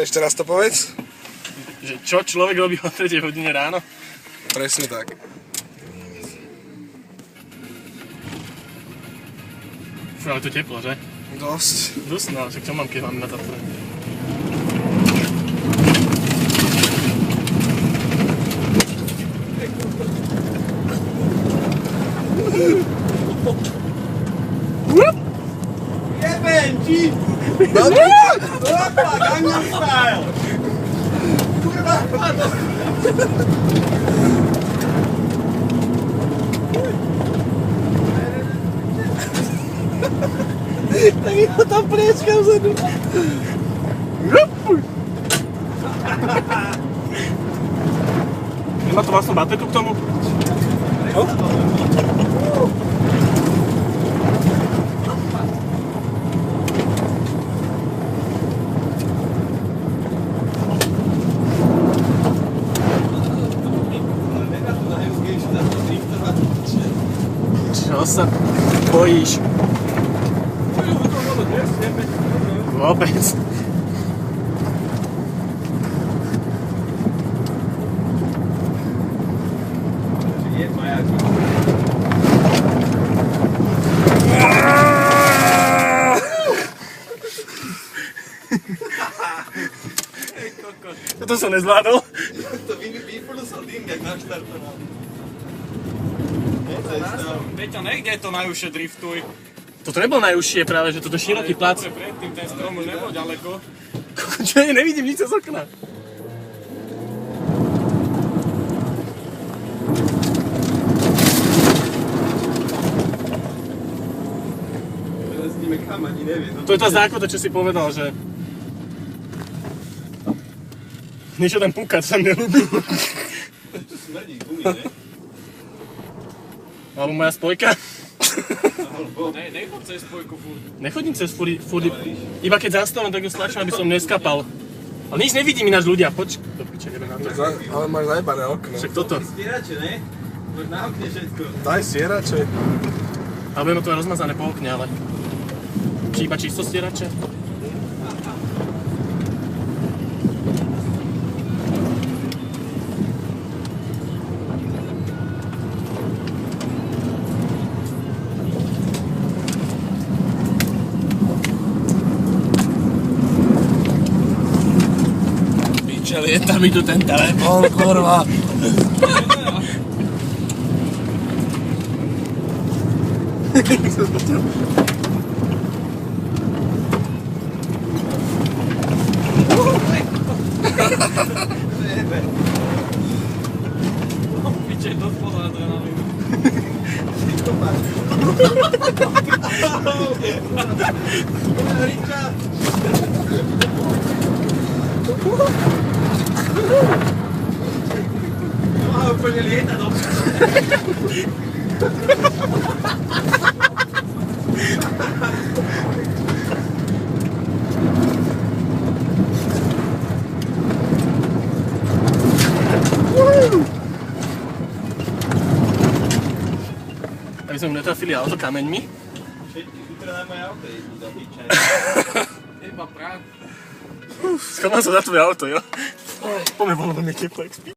ešte raz to povedz. Že čo človek robí o 3 hodine ráno? Presne tak. Fú, ale to teplo, že? Dosť. Dusno, však čo mám, keď mám na to plné? Benji! Opa, Gangnam Style! Kurwa, padł! Tak jeho tam pliečka vzadu. Nemá to vlastnú baterku k tomu? No? Čo sa bojíš? Vôbec. Toto som nezvládol. To vypúdol som dým, jak naštartoval. Peťo, niekde je to najúžšie driftuj. Toto nebol najúžšie práve, že toto široký plac. Predtým ten strom už nebol ďaleko. Čo, ja nevidím nič z okna. Teraz ideme kam, ani nevie. To je tá zákvota, čo si povedal, že... Niečo tam púka, to sa mi neľúbi. To smrdí gumy, ne? Alebo moja spojka. Nechod cez spojku furt. Nechodím cez furt. Iba keď zastavím, tak ju stlačím, aby som neskapal. Ale nič nevidím ináč ľudia, poč... Do piče, ideme na to. Ale máš zajebané okno. Však toto. Stierače, ne? Máš na okne všetko. Daj stierače. Alebo jedno to je rozmazané po okne, ale... Či iba čisto stierače? Lieta mi tu ten telefón, kurva. Piče, dosť pozor na adrenalínu. Richard! No, úplne lieta dobře. Aby sme mu netrafili auto kameňmi. Všetky zútra na moje auto jedú za piče. Iba práv. Schovám sa za tvoje auto, jo? Poďme von, lebo mi je teplo, jak spí.